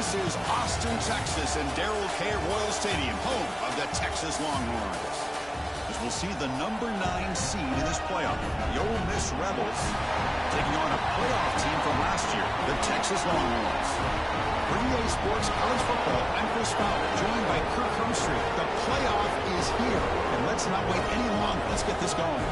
This is Austin, Texas, and Darrell K. Royal Stadium, home of the Texas Longhorns. As we'll see the number 9 seed in this playoff, the Ole Miss Rebels, taking on a playoff team from last year, the Texas Longhorns. For EA Sports College Football, I'm Chris Fowler, joined by Kirk Hermstreet. The playoff is here, and let's not wait any longer. Let's get this going.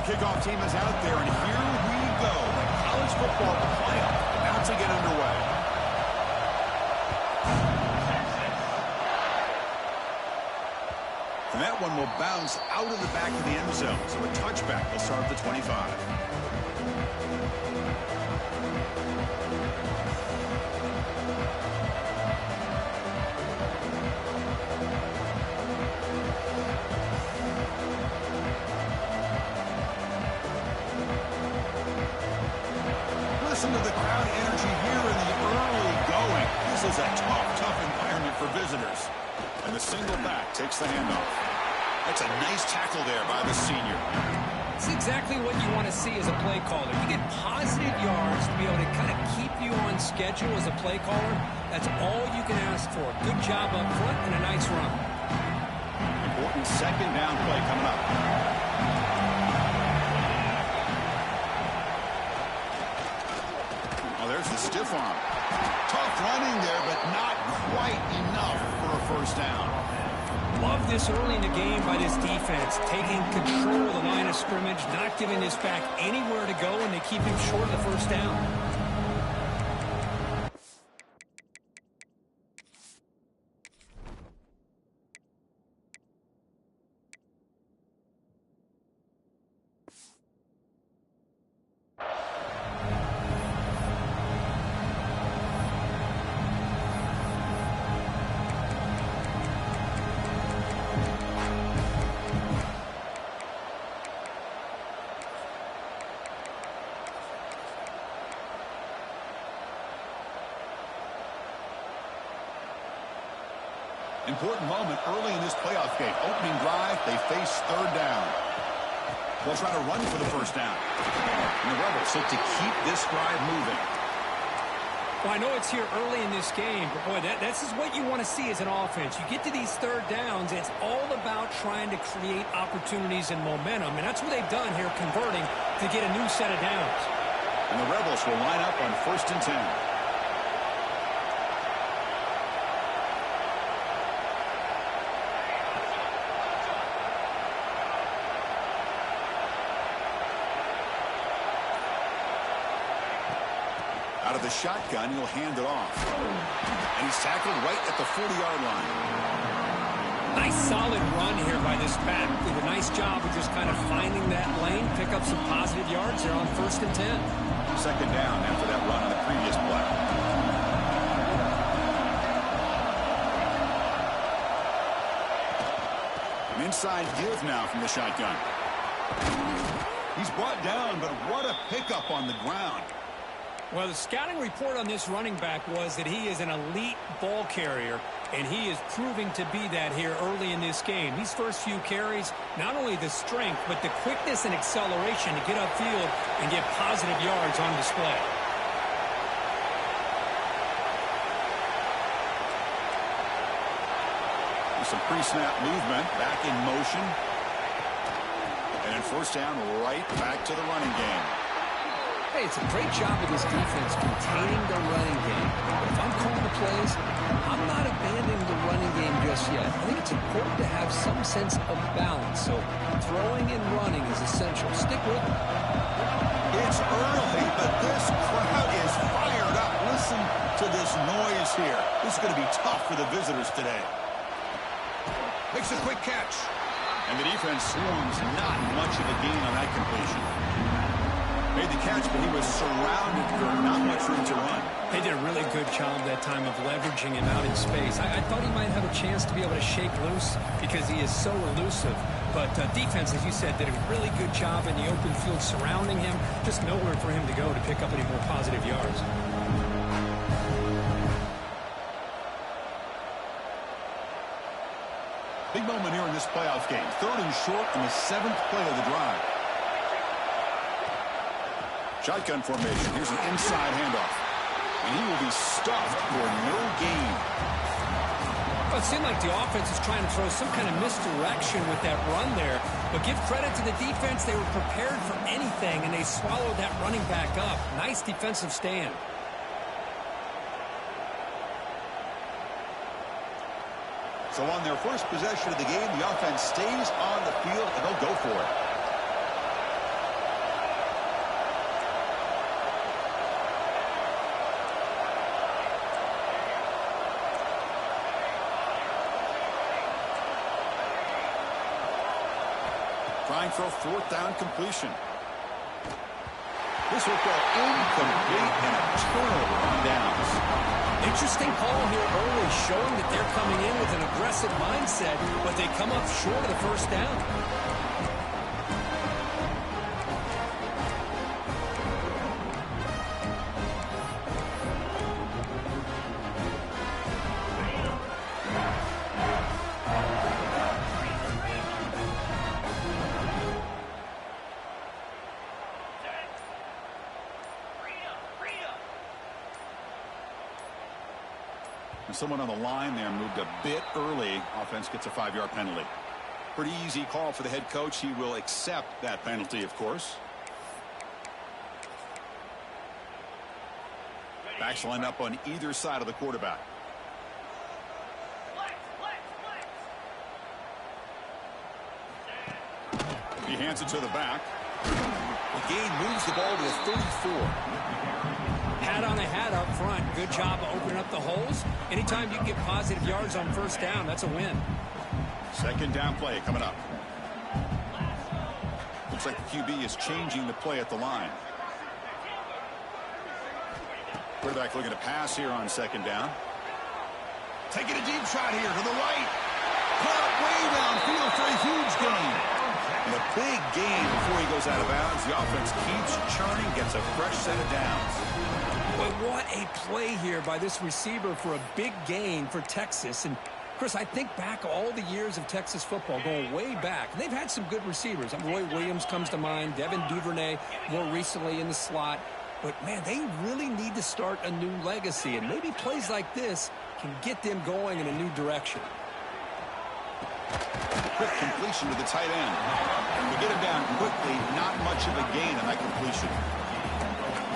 Kickoff team is out there, and here we go. The college football playoff about to get underway. And that one will bounce out of the back of the end zone, so a touchback will start at the 25. Listen to the crowd energy here in the early going. This is a tough environment for visitors. And the single back takes the handoff. That's a nice tackle there by the senior. It's exactly what you want to see as a play caller. You get positive yards to be able to kind of keep you on schedule as a play caller. That's all you can ask for. Good job up front and a nice run. Important second down play coming up. There's the stiff arm. Tough running there, but not quite enough for a first down. Love this early in the game by this defense, taking control of the line of scrimmage, not giving this back anywhere to go, and they keep him short of the first down. Important moment early in this playoff game. Opening drive, they face third down. They'll try to run for the first down. And the Rebels look to keep this drive moving. Well, I know it's here early in this game, but boy, this is what you want to see as an offense. You get to these third downs, it's all about trying to create opportunities and momentum, and that's what they've done here, converting to get a new set of downs. And the Rebels will line up on 1st and 10. Out of the shotgun, he'll hand it off. And he's tackled right at the 40-yard line. Nice solid run here by this back. Did a nice job of just kind of finding that lane, pick up some positive yards there on 1st and 10. Second down after that run on the previous play. An inside give now from the shotgun. He's brought down, but what a pickup on the ground. Well, the scouting report on this running back was that he is an elite ball carrier, and he is proving to be that here early in this game. These first few carries, not only the strength, but the quickness and acceleration to get upfield and get positive yards on display. Some pre-snap movement, back in motion. And in first down, right back to the running game. Hey, it's a great job of this defense containing the running game. But if I'm calling the plays, I'm not abandoning the running game just yet. I think it's important to have some sense of balance. So throwing and running is essential. Stick with it. It's early, but this crowd is fired up. Listen to this noise here. This is going to be tough for the visitors today. Makes a quick catch. And the defense swarms not much of a gain on that completion. Made the catch, but he was surrounded for not much true to run. They did a really good job that time of leveraging him out in space. I thought he might have a chance to be able to shake loose because he is so elusive. But defense, as you said, did a really good job in the open field surrounding him. Just nowhere for him to go to pick up any more positive yards. Big moment here in this playoff game. 3rd and short in the 7th play of the drive. Shotgun formation. Here's an inside handoff. And he will be stuffed for no gain. Well, it seemed like the offense is trying to throw some kind of misdirection with that run there. But give credit to the defense. They were prepared for anything, and they swallowed that running back up. Nice defensive stand. So on their first possession of the game, the offense stays on the field, and they'll go for it. Trying for a 4th down completion. This will go incomplete and a turnover on downs. Interesting call here early, showing that they're coming in with an aggressive mindset, but they come up short of the first down. Someone on the line there moved a bit early. Offense gets a 5-yard penalty. Pretty easy call for the head coach. He will accept that penalty, of course. Backs line up on either side of the quarterback. He hands it to the back. The gain moves the ball to the 34. Hat on a hat up front. Good job of opening up the holes. Anytime you can get positive yards on first down, that's a win. 2nd down play coming up. Looks like the QB is changing the play at the line. Quarterback looking to pass here on 2nd down. Taking a deep shot here to the right. Caught way downfield for a huge gain. And a big gain before he goes out of bounds. The offense keeps churning, gets a fresh set of downs. But what a play here by this receiver for a big gain for Texas. And, Chris, I think back all the years of Texas football, going way back. They've had some good receivers. Roy Williams comes to mind, Devin Duvernay more recently in the slot. But, man, they really need to start a new legacy. And maybe plays like this can get them going in a new direction. Quick completion to the tight end. And we get him down quickly. Not much of a gain on that completion.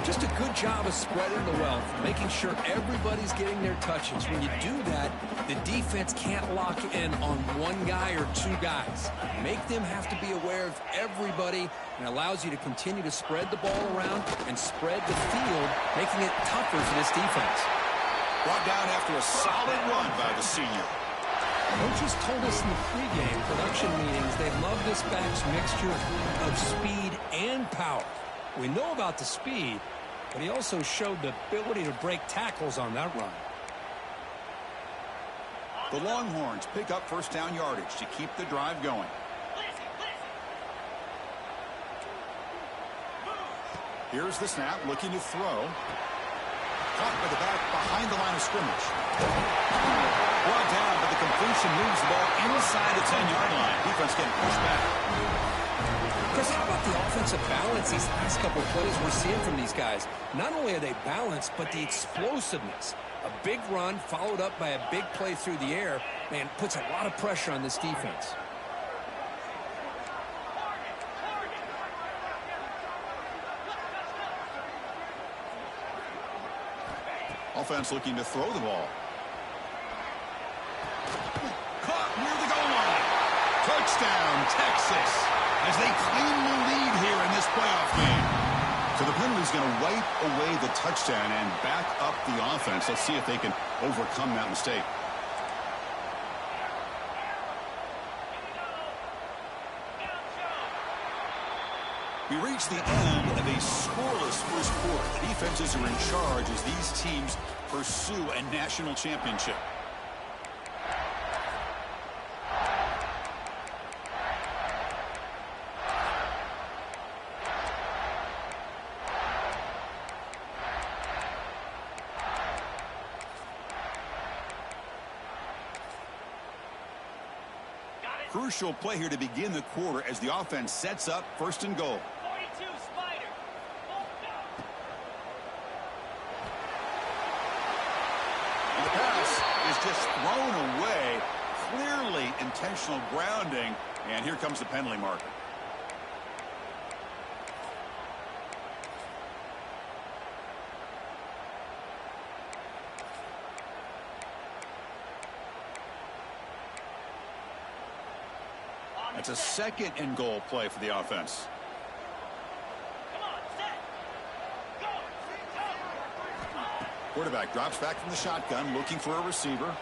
Just a good job of spreading the wealth, making sure everybody's getting their touches. When you do that, the defense can't lock in on one guy or 2 guys. Make them have to be aware of everybody, and allows you to continue to spread the ball around and spread the field, making it tougher for this defense. Brought down after a solid run by the senior. Coaches told us in the pregame production meetings they love this back's mixture of speed and power. We know about the speed, but he also showed the ability to break tackles on that run. The Longhorns pick up first down yardage to keep the drive going. Here's the snap, looking to throw. Caught by the back behind the line of scrimmage. Brought down, but the completion moves the ball inside the 10-yard line. Defense getting pushed back. Chris, how about the offensive balance these last couple of plays we're seeing from these guys? Not only are they balanced, but the explosiveness. A big run followed up by a big play through the air, man, puts a lot of pressure on this defense. Offense looking to throw the ball. Caught near the goal line. Touchdown, Texas, as they claim the lead here in this playoff game. So the penalty's going to wipe away the touchdown and back up the offense. Let's see if they can overcome that mistake. We reach the end of a scoreless first quarter. The defenses are in charge as these teams pursue a national championship. Crucial play here to begin the quarter as the offense sets up first and goal. 42 Spider. And the pass is just thrown away. Clearly intentional grounding. And here comes the penalty marker. It's a second and goal play for the offense. Come on, set. Go. Quarterback drops back from the shotgun, looking for a receiver.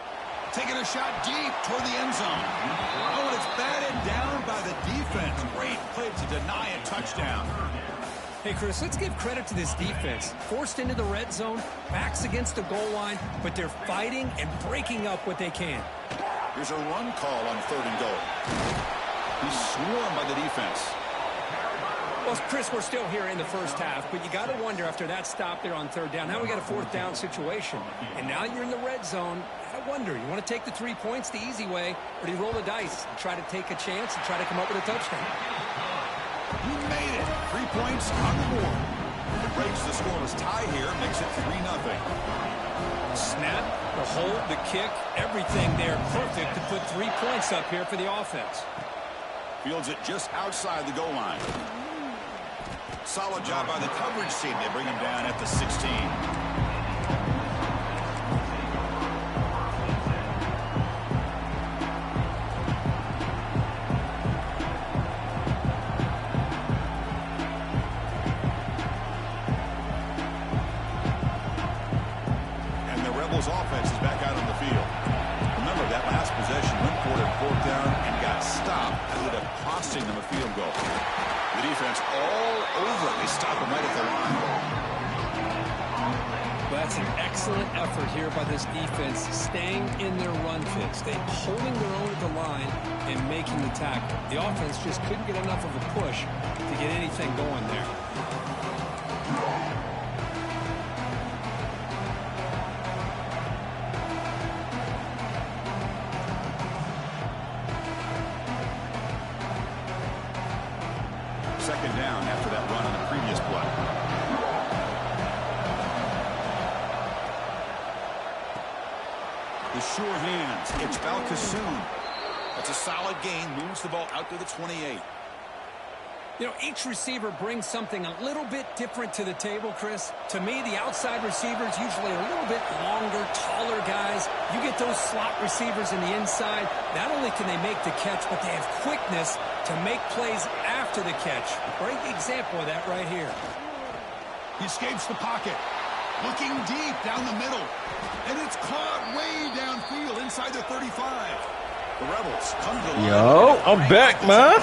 Taking a shot deep toward the end zone. Oh, and it's batted down by the defense. Great play to deny a touchdown. Hey, Chris, let's give credit to this defense. Forced into the red zone, backs against the goal line, but they're fighting and breaking up what they can. Here's a run call on third and goal. He's swarmed by the defense. Well, Chris, we're still here in the first half, but you got to wonder after that stop there on third down. Now we got a fourth down situation, and now you're in the red zone. I wonder, you want to take the 3 points the easy way, or do you roll the dice and try to take a chance and try to come up with a touchdown? He made it. 3 points on the board. It breaks the scoreless tie here, makes it 3-0. Snap, the hold, the kick, everything there perfect to put 3 points up here for the offense. Fields it just outside the goal line. Solid job by the coverage team. They bring him down at the 16. And the Rebels offense is back out on the field. Remember, that last possession went for it, fourth down, and got stopped. Ended up costing them a field goal. The defense all over it. They stop him right at the line. Well, that's an excellent effort here by this defense, staying in their run fits. They holding their own at the line and making the tackle. The offense just couldn't get enough of a push to get anything going there. Second down after that run on the previous play. The sure hands. It's Balcasoon. That's a solid gain. Moves the ball out to the 28. You know, each receiver brings something a little bit different to the table, Chris. To me, the outside receivers, usually a little bit longer, taller guys. You get those slot receivers in the inside. Not only can they make the catch, but they have quickness to make plays after the catch. Great example of that right here. He escapes the pocket. Looking deep down the middle. And it's caught way downfield inside the 35. The Rebels come to the line. Yo, I'm back, man.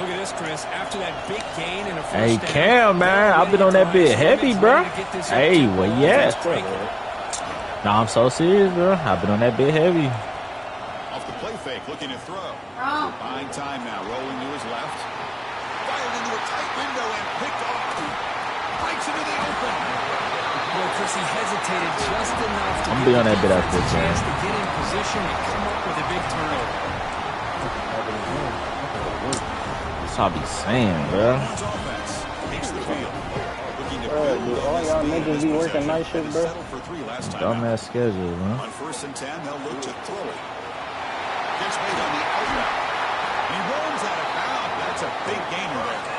Look at this, Chris. After that big gain in a first Hey, down, Cam, man. I've been on that bit heavy, bro. Hey, well, yeah. Nah, I'm so serious, bro. I've been on that bit heavy. Off the play fake, looking to throw. Buying time now, rolling to his left. Fired into a tight window and picked off. Breaks into the open. Well, Chris, he hesitated just enough to I'm gonna be on that bit after the this, chance man. to get in position and come up with a big turnover. That's what I be saying, bro. Offense takes the field. Looking to Bro, dude, all y'all niggas be working night shift, bro. Dumbass schedule, man. On 1st and 10, they'll look to throw it. Gets made on the outlet. He runs out of bounds. That's a big gainer there.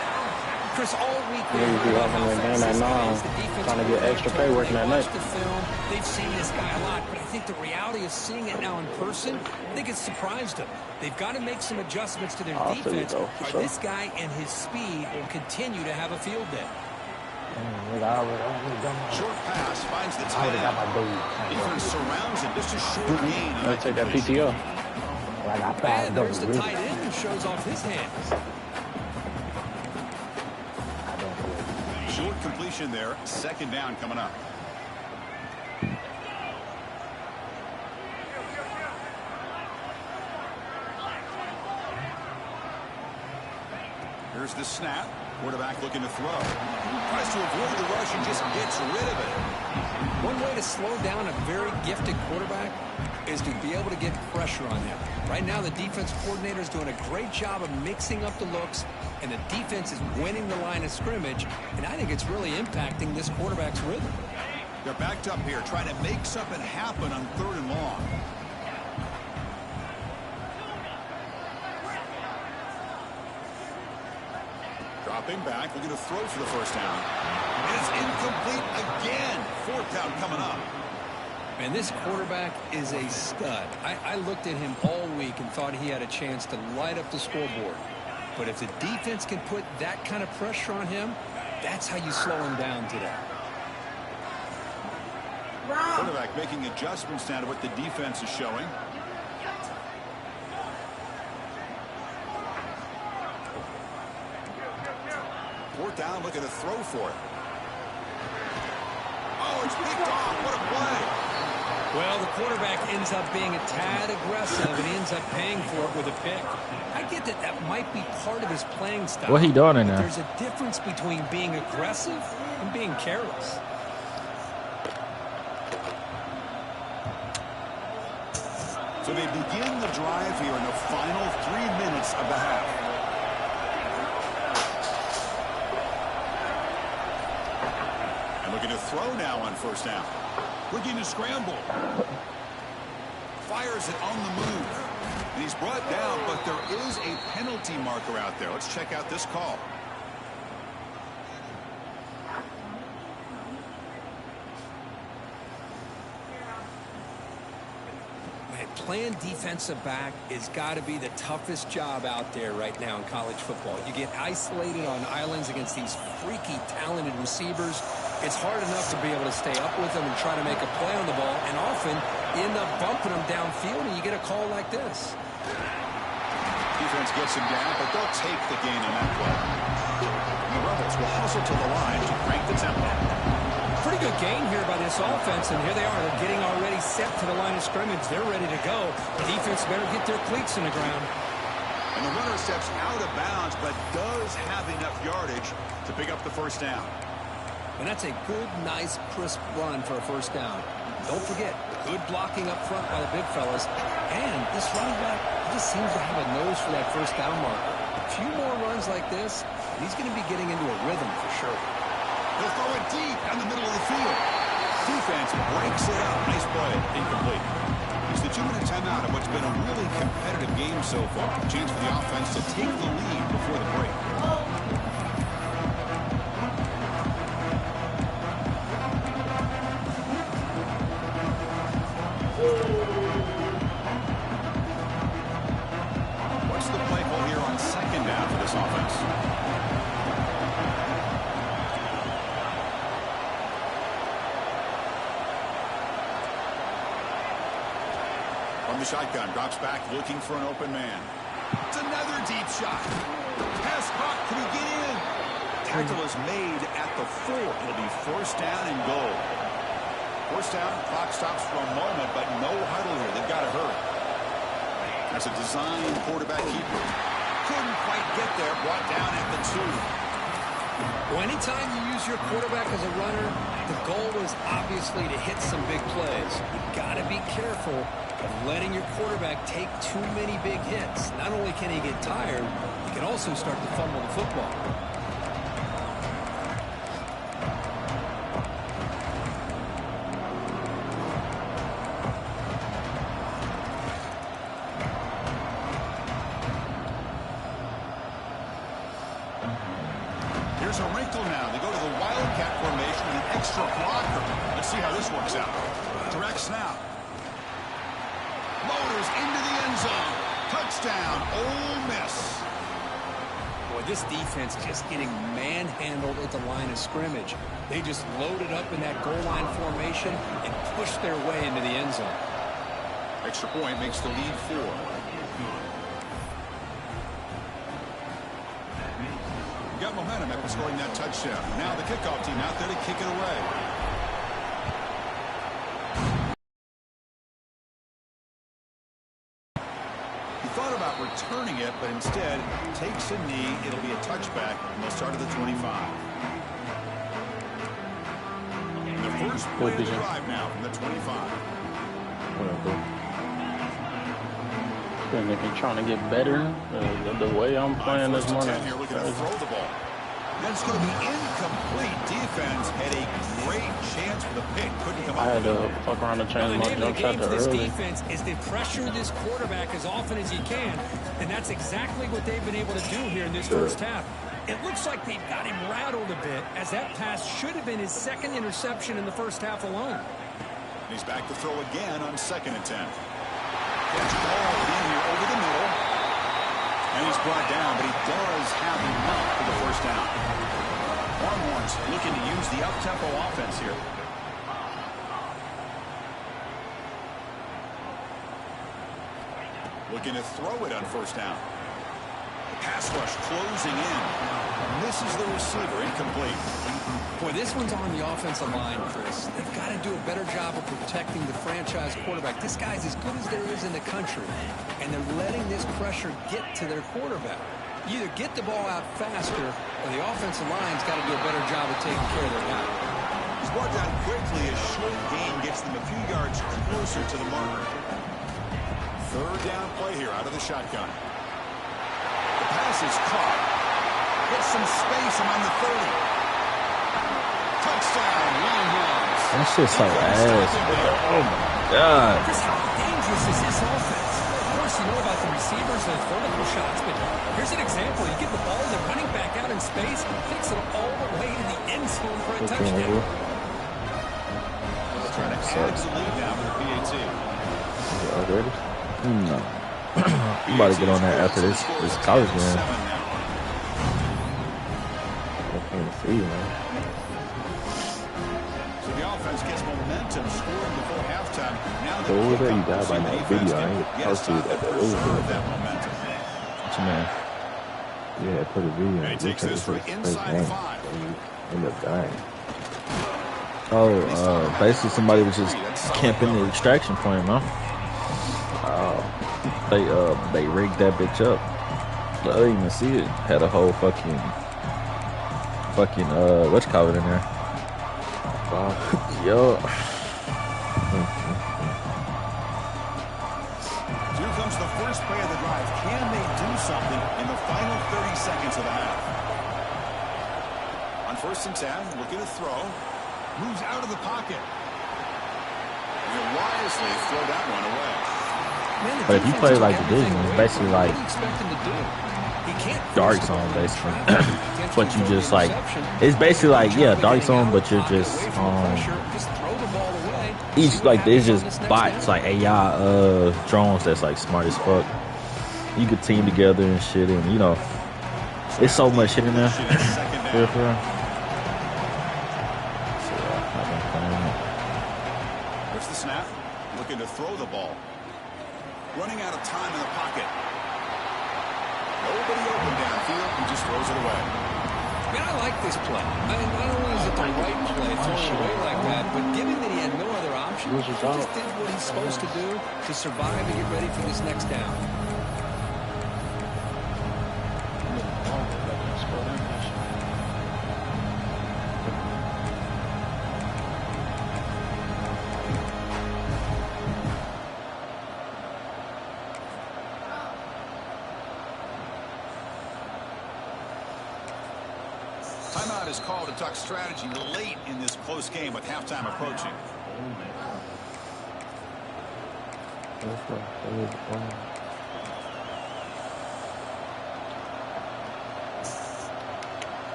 Chris, all week Yeah, you be up in the game at 9, trying to get extra pay working at night. The film, they've seen this guy a lot, but I think the reality of seeing it now in person, I think it's surprised them. They've got to make some adjustments to their defense, or this guy and his speed will continue to have a field day. Short pass finds the tight end. Defense surrounds him. Just a short gain. Let's take that PTO. And there's the tight end who shows off his hands. completion there. Second down coming up. Here's the snap. Quarterback looking to throw. Tries to avoid the rush and just gets rid of it. One way to slow down a very gifted quarterback is to be able to get pressure on him. Right now, the defense coordinator is doing a great job of mixing up the looks, and the defense is winning the line of scrimmage, and I think it's really impacting this quarterback's rhythm. They're backed up here, trying to make something happen on 3rd and long. Dropping back, looking to throw for the first down. And it's incomplete again. 4th down coming up. And this quarterback is a stud. I looked at him all week and thought he had a chance to light up the scoreboard. But if the defense can put that kind of pressure on him, that's how you slow him down today. Quarterback making adjustments now to what the defense is showing. Fourth down, looking to throw for it. Oh, it's picked off. What a play. Well, the quarterback ends up being a tad aggressive and ends up paying for it with a pick. I get that that might be part of his playing style. What he doing in there? There's a difference between being aggressive and being careless. So they begin the drive here in the final 3 minutes of the half. And looking to throw now on first down. Looking to scramble. Fires it on the move. And he's brought down, but there is a penalty marker out there. Let's check out this call. Playing defensive back has got to be the toughest job out there right now in college football. You get isolated on islands against these freaky, talented receivers. It's hard enough to be able to stay up with them and try to make a play on the ball, and often you end up bumping them downfield, and you get a call like this. Defense gets him down, but they'll take the gain on that play. And the Rebels will hustle to the line to crank the tempo. Pretty good gain here by this offense, and here they are. They're getting already set to the line of scrimmage. They're ready to go. The defense better get their cleats in the ground. And the runner steps out of bounds, but does have enough yardage to pick up the first down. And that's a good, nice, crisp run for a first down. Don't forget, good blocking up front by the big fellas. And this running back just seems to have a nose for that first down marker. A few more runs like this, he's going to be getting into a rhythm for sure. He'll throw it deep down the middle of the field. Defense breaks it up. Nice play. Incomplete. It's the 2-minute timeout of what's been a really competitive game so far. A chance for the offense to take the lead before the break. What's the play call here on second down for this offense? From the shotgun, drops back, looking for an open man. It's another deep shot. Pass caught. Can he get in? Tackle is made at the 4. It'll be first down and goal. First down, clock stops for a moment, but no huddle here. They've got to hurry. That's a design quarterback keeper. Couldn't quite get there. Brought down at the 2. Well, anytime you use your quarterback as a runner, the goal is obviously to hit some big plays. You've got to be careful of letting your quarterback take too many big hits. Not only can he get tired, he can also start to fumble the football. Here's a wrinkle now. They go to the Wildcat formation with an extra blocker. Let's see how this works out. Direct snap. Motors into the end zone. Touchdown, Ole Miss. Boy, this defense just getting manhandled at the line of scrimmage. They just loaded up in that goal line formation and pushed their way into the end zone. Extra point makes the lead 4. Got momentum at scoring that touchdown. Now the kickoff team out there to kick it away. He thought about returning it, but instead takes a knee. It'll be a touchback, and they'll start at the 25. And the first play of the drive now from the 25. And if you're trying to get better, the way I'm playing this morning. Here looking to throw the ball. That's going to be incomplete. Defense had a great chance for the pick. Couldn't come up. I had to fuck around and change my jump shot to this early. defense is to pressure this quarterback as often as you can, and that's exactly what they've been able to do here in this first half. It looks like they've got him rattled a bit, as that pass should have been his second interception in the first half alone. He's back to throw again on 2nd and 10. Gets ball in here over the middle. And he's brought down, but he does have enough for the first down. Longhorns looking to use the up-tempo offense here. Looking to throw it on 1st down. The pass rush closing in. Misses the receiver, incomplete. Boy, this one's on the offensive line, Chris. They've got to do a better job of protecting the franchise quarterback. This guy's as good as there is in the country, and they're letting this pressure get to their quarterback. You either get the ball out faster, or the offensive line's got to do a better job of taking care of their guy. He's brought down quickly. A short gain gets them a few yards closer to the marker. 3rd down play here out of the shotgun. The pass is caught. Gets some space around the 30. Touchdown, Longhorns. That shit's so ass. Oh my God. Chris, how dangerous is this offense? Of course, you know about the receivers and vertical shots, but here's an example. You get the ball and the running back out in space, takes it all the way to the end zone for a touchdown. Trying to add to the lead now for the PAT. Already? No. I'm about to get on there after this college game. I can't see, man. So the offense gets momentum, scoring before halftime. Now So what was that you got by that video? I ain't posted that. It was that momentum. what you mean? Yeah, put a video. And he takes this from inside the 5. End up dying. Oh, basically somebody was just camping the extraction point, man. They rigged that bitch up. I didn't even see it. Had a whole fucking whatchamacallit in there. Yo. Here comes the first play of the drive. Can they do something in the final 30 seconds of the half? On 1st and 10, looking to throw. Moves out of the pocket. He'll wisely throw that one away. Man, But if you play like division, it's basically like what do you expect him to do? He can't dark zone, basically. But you just like, it's basically like, yeah, dark zone, but you're just just throw the ball away. each like there's just bots like AI drones that's like smart as fuck. You could team together and shit, and you know, it's so much shit in there. For real. There's the snap. Looking to throw the ball. Running out of time in the pocket. Nobody open downfield. He just throws it away. Man, I like this play. I mean, not only is it the right play, throwing it away like that, but given that he had no other option, he just did what he's supposed to do to survive and get ready for this next down. Timeout is called to talk strategy late in this close game with halftime approaching.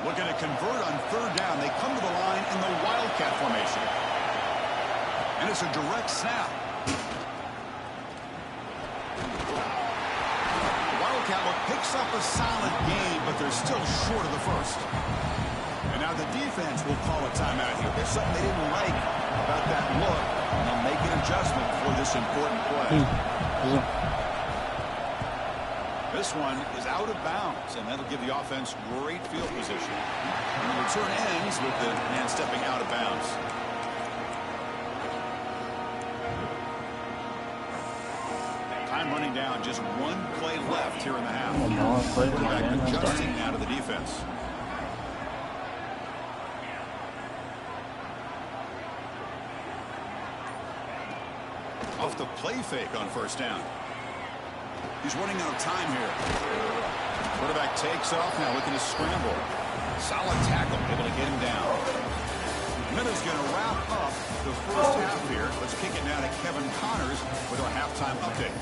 Looking to convert on 3rd down. They come to the line in the Wildcat formation. And it's a direct snap. Picks up a solid game, but they're still short of the first. And now the defense will call a timeout here. There's something they didn't like about that look, and they'll make an adjustment for this important play. This one is out of bounds, and that'll give the offense great field position. And the return ends with the man stepping out of bounds. Time running down, just one play left here in the half. Quarterback adjusting now to the defense. Off the play fake on first down. He's running out of time here. Quarterback takes off now, looking to scramble. Solid tackle, able to get him down. Minuta's going to wrap up the first half here. Let's kick it now to Kevin Connors with our halftime update.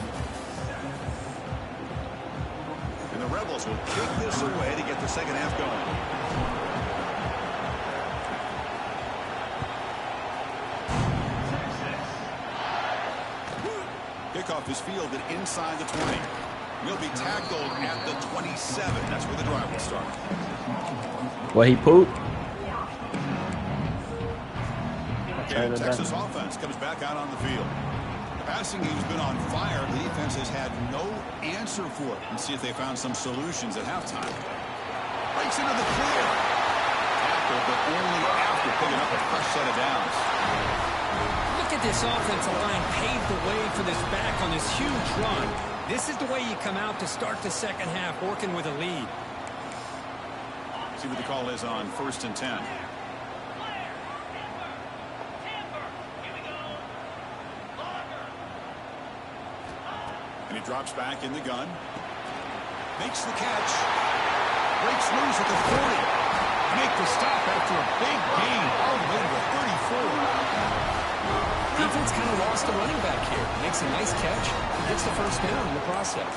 And the Rebels will kick this away to get the second half going. Kickoff is fielded inside the 20. Will be tackled at the 27. That's where the drive will start. What, he pooped? And Texas offense comes back out on the field. The passing game's been on fire. The defense has had no answer for it. And see if they found some solutions at halftime. Breaks into the clear. Tackle, but only after picking up a fresh set of downs. Look at this offensive line paved the way for this back on this huge run. This is the way you come out to start the second half, working with a lead. See what the call is on 1st and 10. And he drops back in the gun. Makes the catch. Breaks loose at the 40. Make the stop after a big gain all the way to the 34. Defense kind of lost the running back here. Makes a nice catch. Gets the first down in the process.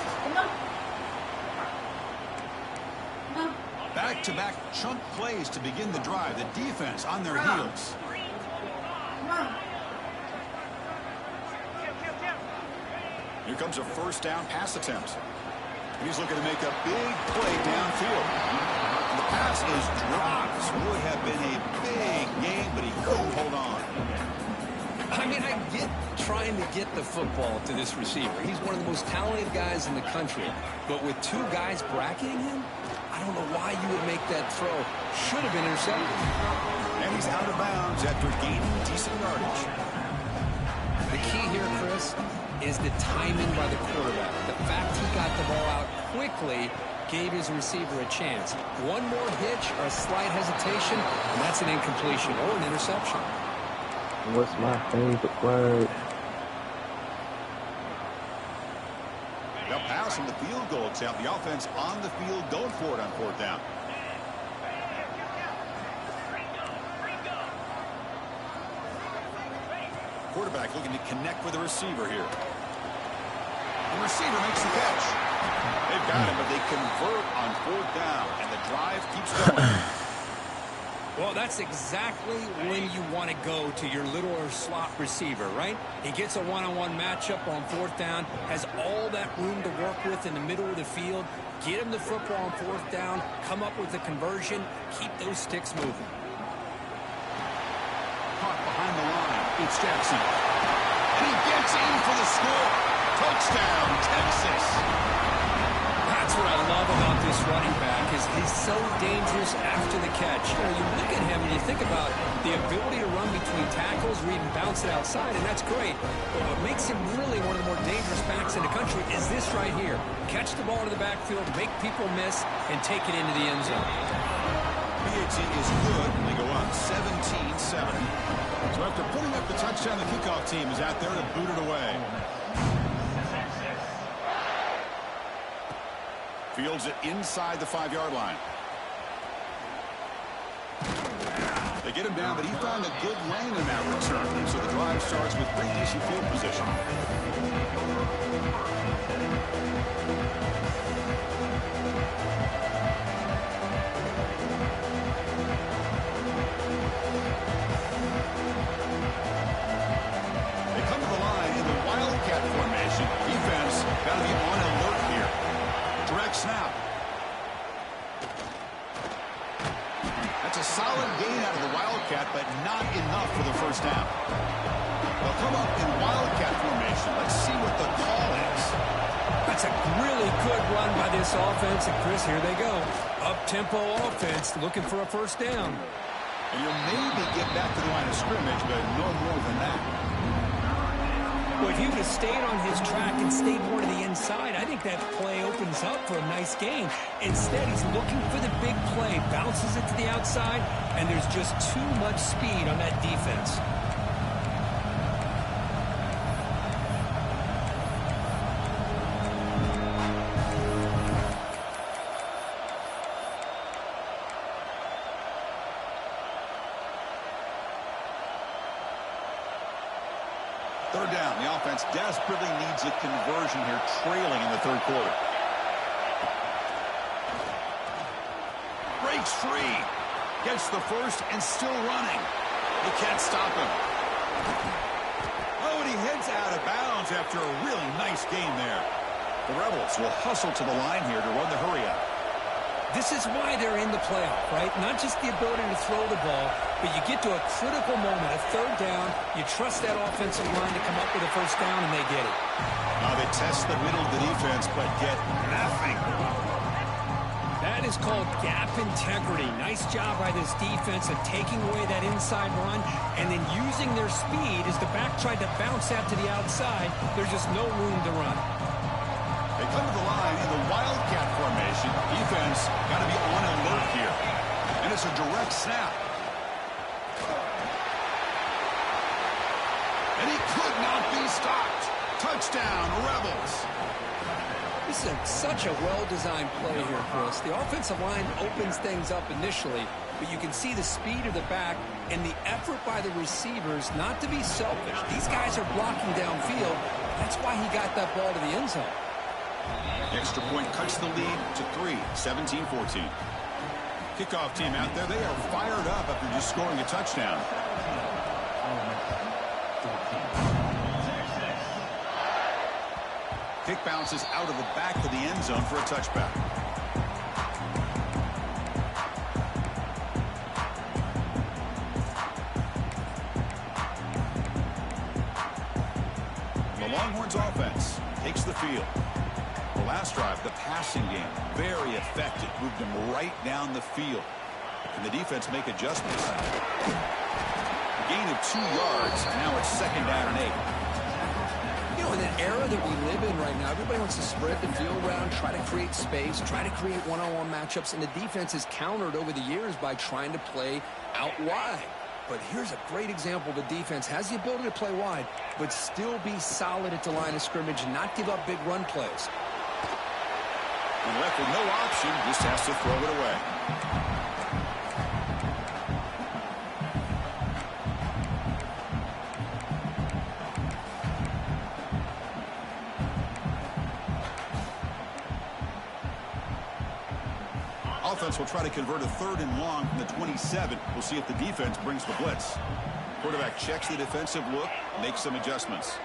Back-to-back chunk plays to begin the drive. The defense on their heels. Here comes a first down pass attempt. And he's looking to make a big play downfield. And the pass is dropped. This would have been a big game, but he couldn't hold on. I mean, I get trying to get the football to this receiver. He's one of the most talented guys in the country. But with two guys bracketing him, I don't know why you would make that throw. Should have been intercepted. And he's out of bounds after gaining decent yardage. The key here, Chris, is the timing by the quarterback. The fact he got the ball out quickly gave his receiver a chance. One more hitch or a slight hesitation, and that's an incompletion or an interception. What's my favorite word? Now pass from the field goal attempt. The offense on the field going for it on fourth down. Quarterback looking to connect with the receiver here. The receiver makes the catch. They've got him, but they convert on fourth down, and the drive keeps going. Well, that's exactly when you want to go to your little or slot receiver, right? He gets a one-on-one matchup on fourth down, has all that room to work with in the middle of the field. Get him the football on fourth down, come up with a conversion, keep those sticks moving. Caught behind the line. It's Jackson. And he gets in for the score. Touchdown, Texas. That's what I love about this running back is he's so dangerous after the catch. You know, you look at him and you think about the ability to run between tackles or even bounce it outside, and that's great. But what makes him really one of the more dangerous backs in the country is this right here. Catch the ball to the backfield, make people miss, and take it into the end zone. PAT is good. They go up 17-7. So after putting up the touchdown, the kickoff team is out there to boot it away. Fields it inside the 5-yard line. They get him down, but he found a good lane in that return. And so the drive starts with pretty decent field position. They come to the line in the Wildcat formation. Defense got to be on alert here. Direct snap. That's a solid gain out of the Wildcat, but not enough for the first down. They'll come up in Wildcat formation. Let's see what the call is. That's a really good run by this offense. And, Chris, here they go. Up-tempo offense looking for a first down. And you'll maybe get back to the line of scrimmage, but no more than that. Well, if he would have stayed on his track and stayed more to the inside, I think that play opens up for a nice gain. Instead, he's looking for the big play, bounces it to the outside, and there's just too much speed on that defense. Third down. The offense desperately needs a conversion here, trailing in the third quarter. Breaks free. Gets the first and still running. They can't stop him. Oh, and he heads out of bounds after a really nice game there. The Rebels will hustle to the line here to run the hurry up. This is why they're in the playoff, right? Not just the ability to throw the ball, but you get to a critical moment, a third down, you trust that offensive line to come up with a first down, and they get it. Now they test the middle of the defense, but get nothing. That is called gap integrity. Nice job by this defense of taking away that inside run and then using their speed as the back tried to bounce out to the outside. There's just no room to run. They come to the line in the Wildcat formation. Defense got to be on alert here. And it's a direct snap. And he could not be stopped. Touchdown, Rebels. This is such a well-designed play here, Chris. The offensive line opens things up initially, but you can see the speed of the back and the effort by the receivers not to be selfish. These guys are blocking downfield. That's why he got that ball to the end zone. The extra point cuts the lead to 3, 17-14. Kickoff team out there, they are fired up after just scoring a touchdown. Kick bounces out of the back of the end zone for a touchback. The Longhorns offense takes the field. The last drive, the passing game, very effective. Moved them right down the field. And the defense make adjustments. A gain of 2 yards. Now it's second down and 8. You know, in an era that we live in right now, everybody wants to spread the field around, try to create space, try to create one-on-one matchups, and the defense is countered over the years by trying to play out wide. But here's a great example of a defense has the ability to play wide, but still be solid at the line of scrimmage and not give up big run plays. And left with no option, just has to throw it away. Offense will try to convert a 3rd and long from the 27. We'll see if the defense brings the blitz. Quarterback checks the defensive look, makes some adjustments.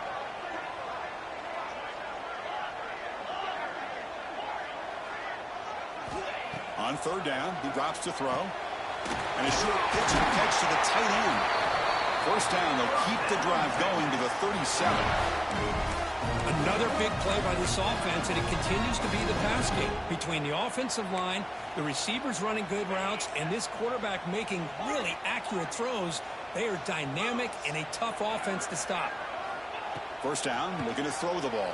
On 3rd down, he drops to throw. And a short pitch and catch to the tight end. First down, they'll keep the drive going to the 37. Another big play by this offense, and it continues to be the pass game. Between the offensive line, the receivers running good routes, and this quarterback making really accurate throws, they are dynamic and a tough offense to stop. First down, looking to throw the ball.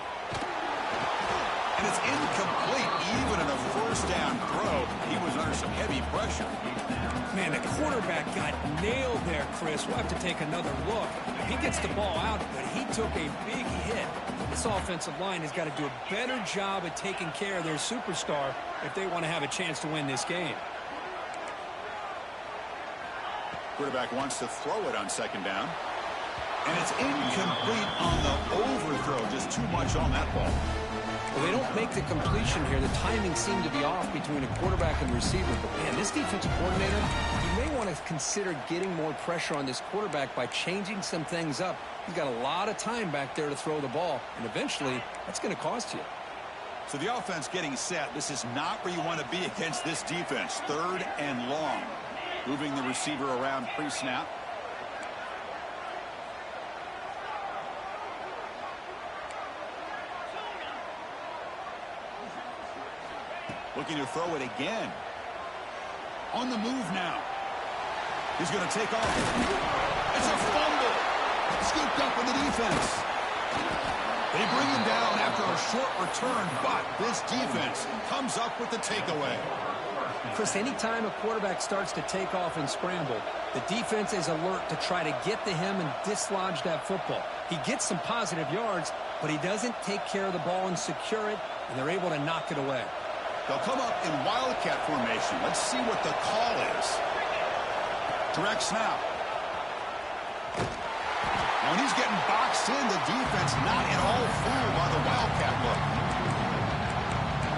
And it's incomplete. Even in a first down throw, he was under some heavy pressure. Man, the quarterback got nailed there, Chris. We'll have to take another look. He gets the ball out, but he took a big hit. This offensive line has got to do a better job at taking care of their superstar if they want to have a chance to win this game. Quarterback wants to throw it on 2nd down. And it's incomplete on the overthrow. Just too much on that ball. Well, they don't make the completion here. The timing seemed to be off between a quarterback and receiver. But, man, this defensive coordinator, you may want to consider getting more pressure on this quarterback by changing some things up. He's got a lot of time back there to throw the ball, and eventually that's going to cost you. So the offense getting set. This is not where you want to be against this defense. 3rd and long. Moving the receiver around pre-snap. Looking to throw it again. On the move now. He's going to take off. It's a fumble. Scooped up in the defense. They bring him down after a short return, but this defense comes up with the takeaway. Chris, anytime a quarterback starts to take off and scramble, the defense is alert to try to get to him and dislodge that football. He gets some positive yards, but he doesn't take care of the ball and secure it, and they're able to knock it away. They'll come up in wildcat formation. Let's see what the call is. Direct snap. When he's getting boxed in, the defense not at all fooled by the wildcat look.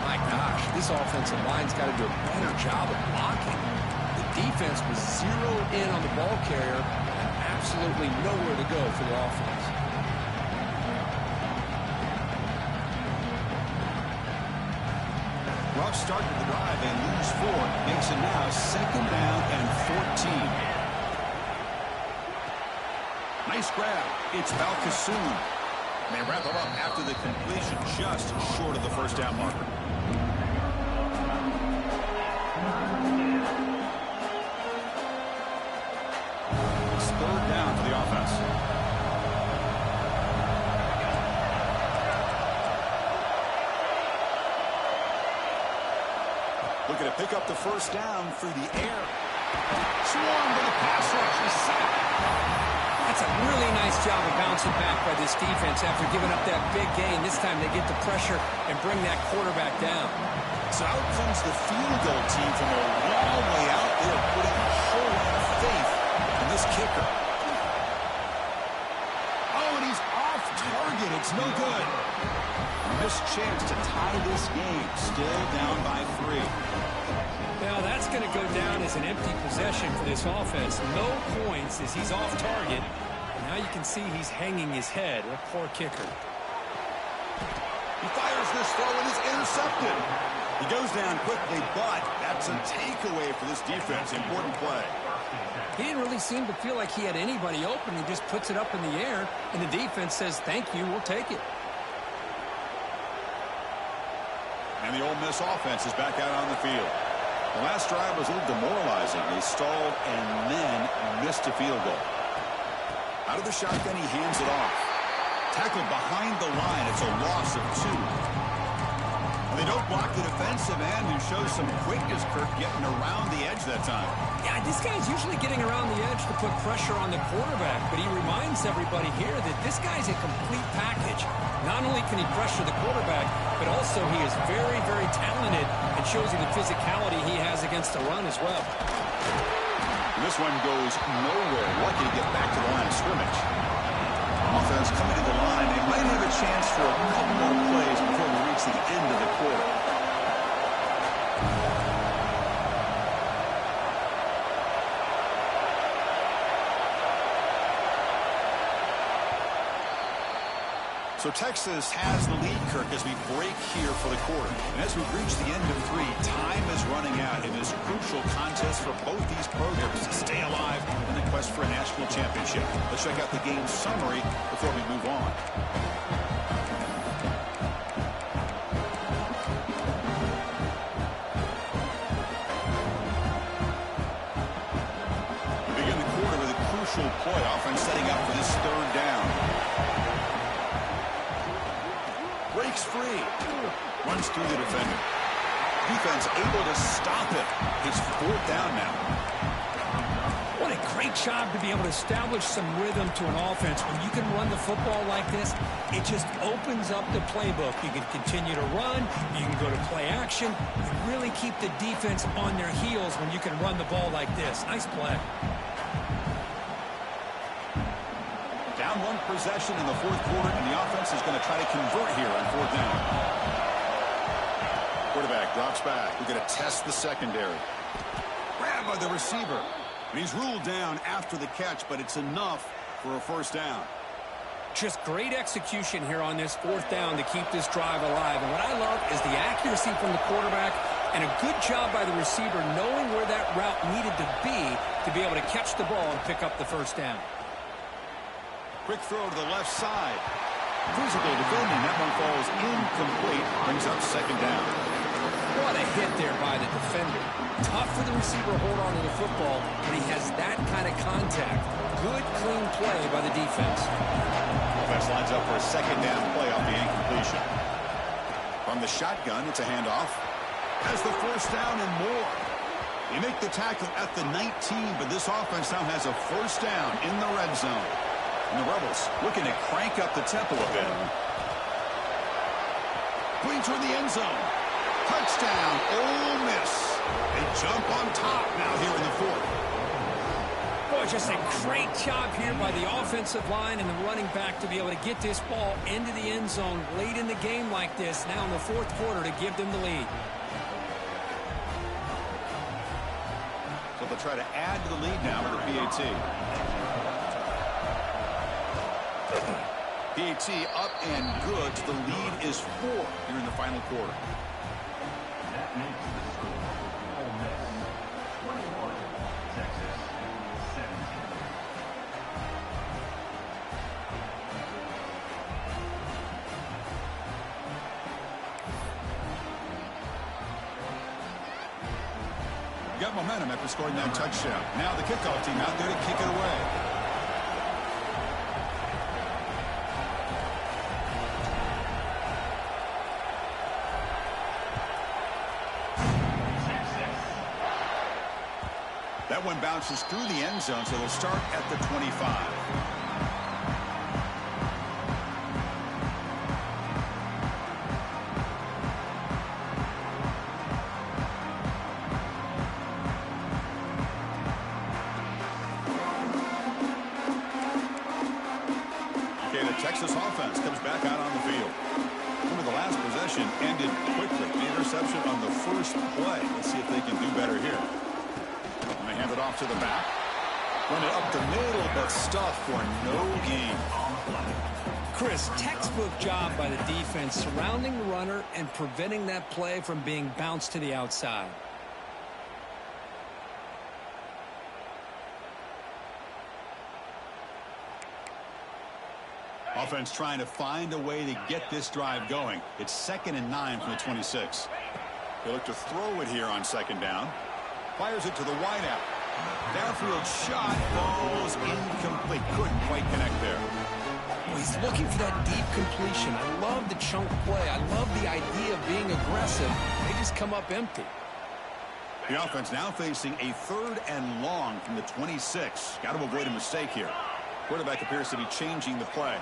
My gosh, this offensive line's got to do a better job of blocking. The defense was zeroed in on the ball carrier and absolutely nowhere to go for the offense. Rough start to the drive. They lose 4. Makes it now 2nd down and 14. Nice grab. It's Valkasoon. They wrap him up after the completion, just short of the first down marker. It's 3rd down for the offense. Looking to pick up the first down through the air. Swarmed by the pass rush. He's sacked. That's a really nice job of bouncing back by this defense after giving up that big gain. This time they get the pressure and bring that quarterback down. So out comes the field goal team from a long way out there, putting a whole lot of faith in this kicker. Oh, and he's off target. It's no good. Missed chance to tie this game. Still down by 3. Now that's going to go down as an empty possession for this offense. No points as he's off target. And now you can see he's hanging his head. A poor kicker. He fires this throw and is intercepted. He goes down quickly, but that's a takeaway for this defense. Important play. He didn't really seem to feel like he had anybody open. He just puts it up in the air, and the defense says, thank you, we'll take it. And the Ole Miss offense is back out on the field. The last drive was a little demoralizing. They stalled and then missed a field goal. Out of the shotgun, he hands it off. Tackled behind the line. It's a loss of 2. They don't block the defensive end, who shows some quickness, Kirk, getting around the edge that time. Yeah, this guy's usually getting around the edge to put pressure on the quarterback, but he reminds everybody here that this guy's a complete package. Not only can he pressure the quarterback, but also he is very, very talented and shows you the physicality he has against the run as well. This one goes nowhere. Lucky to get back to the line of scrimmage. Offense coming to the line. They might have a chance for a couple more plays before we reach the end of the quarter. So Texas has the lead, Kirk, as we break here for the quarter. And as we reach the end of 3, time is running out in this crucial contest for both these programs to stay alive in the quest for a national championship. Let's check out the game summary before we move on. We begin the quarter with a crucial play. Offense setting up for this 3rd down. Breaks free. Runs through the defender. Defense able to stop it. It's 4th down now. What a great job to be able to establish some rhythm to an offense. When you can run the football like this, it just opens up the playbook. You can continue to run. You can go to play action. You really keep the defense on their heels when you can run the ball like this. Nice play. Down 1 possession in the 4th quarter, and the offense is going to try to convert here on 4th down. Quarterback drops back. We're going to test the secondary. Grab by the receiver. And he's ruled down after the catch, but it's enough for a 1st down. Just great execution here on this 4th down to keep this drive alive. And what I love is the accuracy from the quarterback and a good job by the receiver knowing where that route needed to be able to catch the ball and pick up the 1st down. Quick throw to the left side. Physical defending. That one falls incomplete. Brings up 2nd down. What a hit there by the defender. Tough for the receiver to hold on to the football, but he has that kind of contact. Good, clean play by the defense. Offense lines up for a second down play off the incompletion. From the shotgun, it's a handoff. Has the first down and more. They make the tackle at the 19, but this offense now has a first down in the red zone. And the Rebels looking to crank up the tempo a bit. Going toward the end zone. Touchdown, Ole Miss. They jump on top now here in the fourth. Boy, just a great job here by the offensive line and the running back to be able to get this ball into the end zone late in the game like this, now in the fourth quarter, to give them the lead. So they'll try to add to the lead now with a PAT. PAT up and good. The lead is 4 here in the final quarter. That makes the score Ole Miss 21, Texas 17. Got momentum after scoring that touchdown. Now the kickoff team out there to kick it away. That one bounces through the end zone, so they'll start at the 25. Texas offense comes back out on the field. Remember, the last possession ended quickly. The interception on the first play. Let's see if they can do better here. And they hand it off to the back. Run it up the middle, but stuffed for no gain. Chris, textbook job by the defense surrounding the runner and preventing that play from being bounced to the outside. Offense trying to find a way to get this drive going. It's 2nd and 9 from the 26. They look to throw it here on 2nd down. Fires it to the wideout. Downfield shot falls incomplete. Couldn't quite connect there. Well, he's looking for that deep completion. I love the chunk play. I love the idea of being aggressive. They just come up empty. The offense now facing a 3rd and long from the 26. Got to avoid a mistake here. Quarterback appears to be changing the play.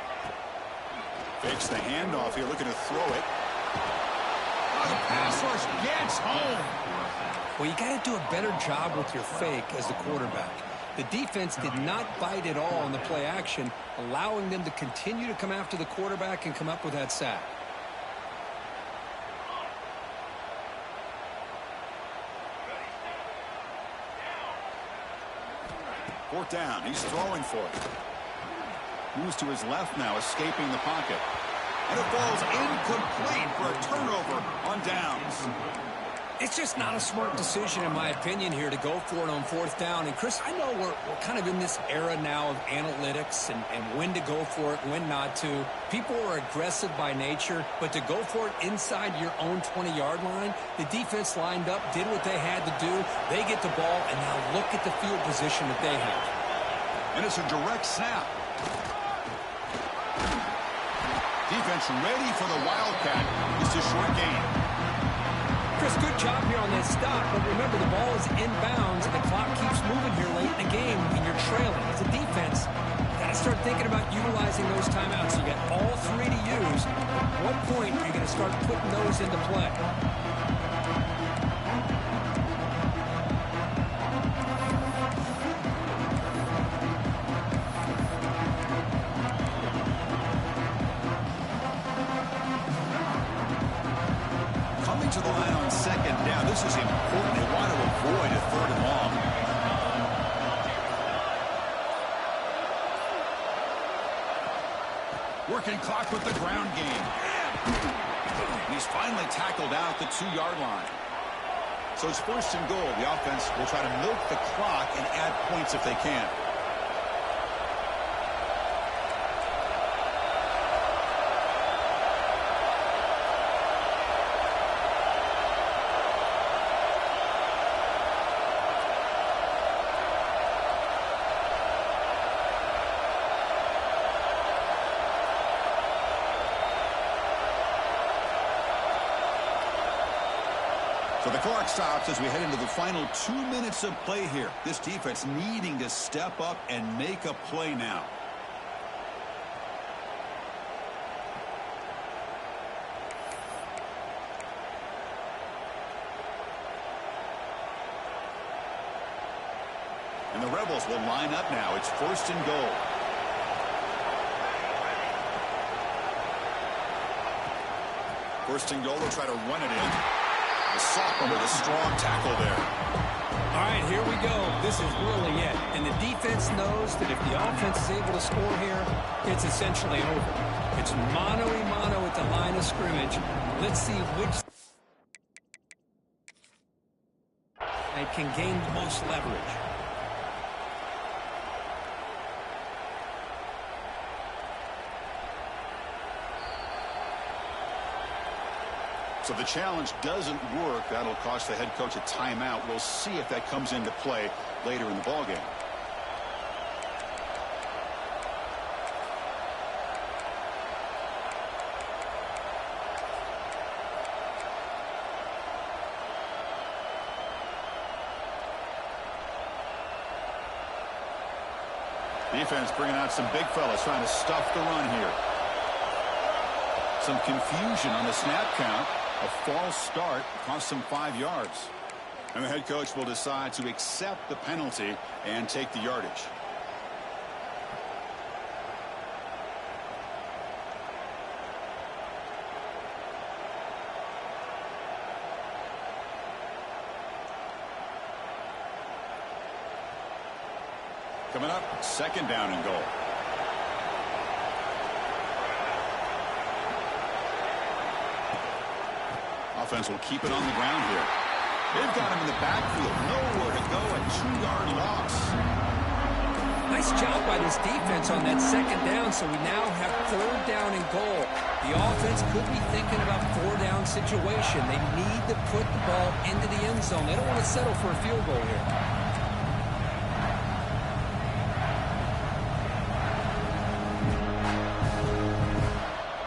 Fakes the handoff here, looking to throw it. Oh, the pass rush gets home. Well, you got to do a better job with your fake as the quarterback. The defense did not bite at all on the play action, allowing them to continue to come after the quarterback and come up with that sack. Fourth down, he's throwing for it. Moves to his left now, escaping the pocket. And it falls incomplete for a turnover on downs. It's just not a smart decision, in my opinion, here to go for it on 4th down. And, Chris, I know we're kind of in this era now of analytics and when to go for it and when not to. People are aggressive by nature, but to go for it inside your own 20-yard line, the defense lined up, did what they had to do. They get the ball, and now look at the field position that they have. And it's a direct snap. Defense ready for the Wildcat. It's a short gain. Chris, good job here on that stop, but remember, the ball is inbounds, and the clock keeps moving here late in the game, and you're trailing. As a defense, you got to start thinking about utilizing those timeouts. You got all 3 to use. At what point are you going to start putting those into play? To the line on 2nd down. This is important. They want to avoid a 3rd and long. Working clock with the ground game. He's finally tackled out the 2-yard line. So it's 1st and goal. The offense will try to milk the clock and add points if they can. So the clock stops as we head into the final 2 minutes of play here. This defense needing to step up and make a play now. And the Rebels will line up now. It's 1st and goal. First and goal, they'll try to run it in. The sophomore with a strong tackle there. All right, here we go. This is really it. And the defense knows that if the offense is able to score here, it's essentially over. It's mano-a-mano at the line of scrimmage. Let's see which side can gain the most leverage. So the challenge doesn't work. That'll cost the head coach a timeout. We'll see if that comes into play later in the ballgame. Defense bringing out some big fellas trying to stuff the run here. Some confusion on the snap count. A false start cost them 5 yards. And the head coach will decide to accept the penalty and take the yardage. Coming up, 2nd down and goal. Offense will keep it on the ground here. They've got him in the backfield. Nowhere to go. A 2-yard loss. Nice job by this defense on that 2nd down, so we now have 3rd down and goal. The offense could be thinking about 4-down situation. They need to put the ball into the end zone. They don't want to settle for a field goal here.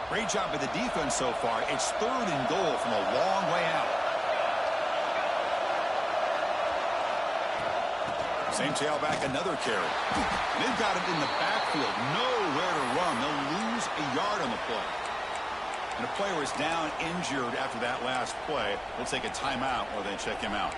Great job by the defense so far. It's 3rd and goal from a long way out. Same tailback, another carry. They've got him in the backfield. Nowhere to run. They'll lose a yard on the play. And a player is down injured after that last play. We'll take a timeout while they check him out.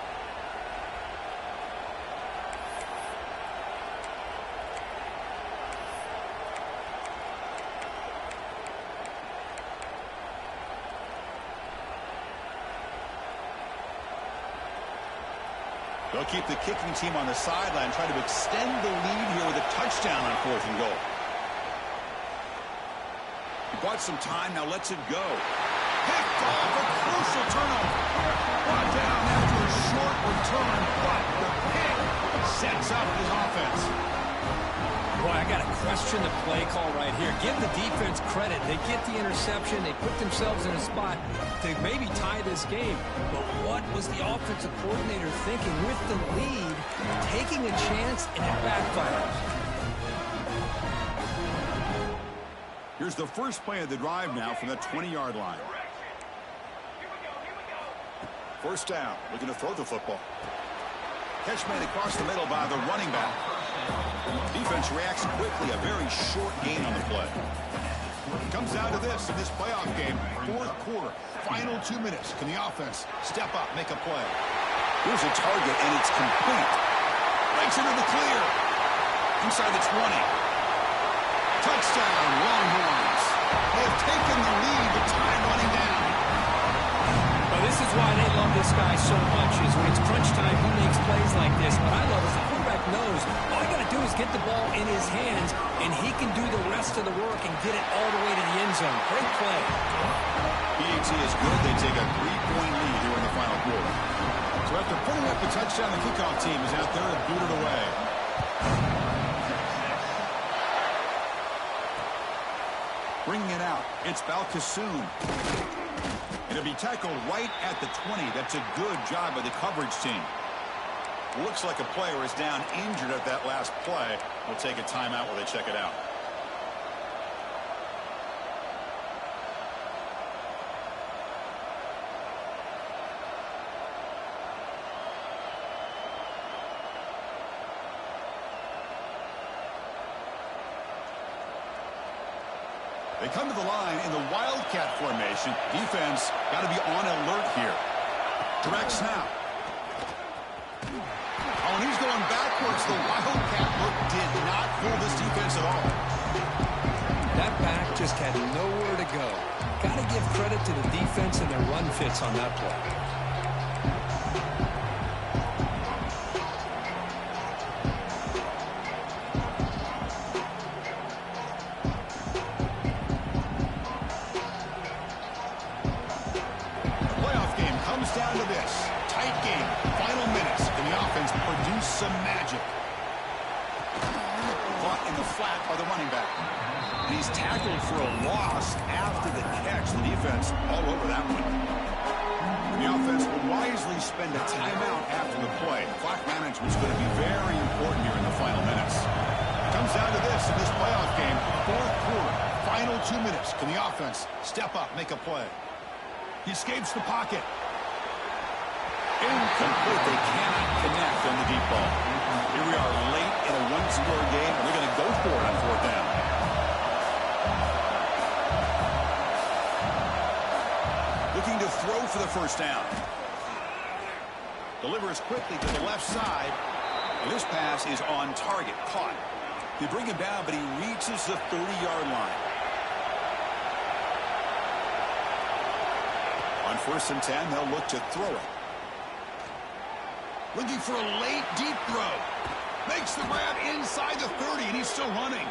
They'll keep the kicking team on the sideline, try to extend the lead here with a touchdown on 4th and goal. He bought some time, now lets it go. Picked off, a crucial turnover. Brought down after a short return, but the pick sets up his offense. Boy, I got to question the play call right here. Give the defense credit. They get the interception. They put themselves in a spot to maybe tie this game. But what was the offensive coordinator thinking with the lead, taking a chance, and it backfires? Here's the first play of the drive now from the 20-yard line. 1st down, looking to throw the football. Catch made across the middle by the running back. Defense reacts quickly. A very short gain on the play. It comes down to this in this playoff game. 4th quarter, final 2 minutes. Can the offense step up, make a play? Here's a target, and it's complete. Breaks into the clear. Inside the 20. Touchdown, Longhorns. They have taken the lead with time running down. Well, this is why they love this guy so much, is when it's crunch time, he makes plays like this. What I love is the quarterback knows all you got to do is get the ball in his hands, and he can do the rest of the work and get it all the way to the end zone. Great play. PAT is good. They take a 3-point lead here in the final quarter. So after putting up the touchdown, the kickoff team is out there to boot it away. Bringing it out, it's Balkasoon. It'll be tackled right at the 20. That's a good job by the coverage team. Looks like a player is down injured at that last play. We'll take a timeout while they check it out. They come to the line in the Wildcat formation. Defense got to be on alert here. Direct snap. Oh, and he's going backwards. The Wildcat look did not fool this defense at all. That back just had nowhere to go. Got to give credit to the defense and their run fits on that play. Down to this. Tight game. Final minutes. And the offense produced some magic. Caught in the flat by the running back. And he's tackled for a loss after the catch. The defense all over that one. And the offense will wisely spend a timeout after the play. Clock management is going to be very important here in the final minutes. It comes down to this in this playoff game. Fourth quarter. Final 2 minutes. Can the offense step up, make a play? He escapes the pocket. Incomplete. They cannot connect on the deep ball. Here we are late in a one-score game, and they're going to go for it on fourth down. Looking to throw for the first down. Delivers quickly to the left side. And this pass is on target. Caught. They bring him down, but he reaches the 30-yard line. On 1st and 10, they'll look to throw it. Looking for a late, deep throw. Makes the grab inside the 30, and he's still running.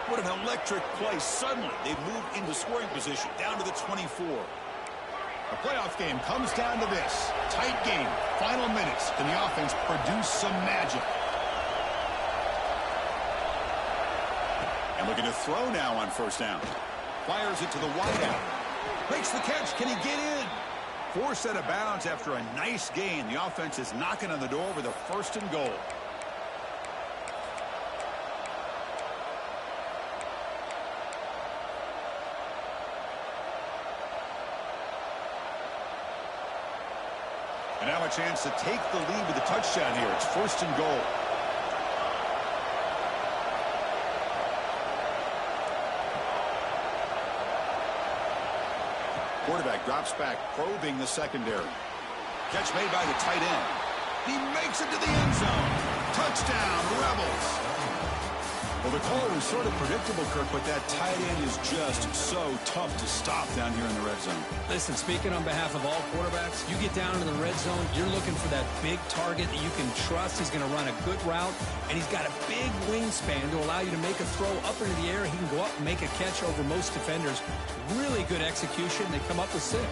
What an electric play. Suddenly, they've moved into scoring position, down to the 24. The playoff game comes down to this. Tight game, final minutes. Can the offense produce some magic? And looking to throw now on first down. Fires it to the wideout. Makes the catch. Can he get in? Forced out of bounds after a nice gain. The offense is knocking on the door with a 1st and goal. And now a chance to take the lead with a touchdown here. It's 1st and goal. Quarterback drops back, probing the secondary. Catch made by the tight end. He makes it to the end zone. Touchdown, Rebels. Well, the call was sort of predictable, Kirk, but that tight end is just so tough to stop down here in the red zone. Listen, speaking on behalf of all quarterbacks, you get down to the red zone, you're looking for that big target that you can trust. He's going to run a good route, and he's got a big wingspan to allow you to make a throw up into the air. He can go up and make a catch over most defenders. Really good execution. They come up with 6.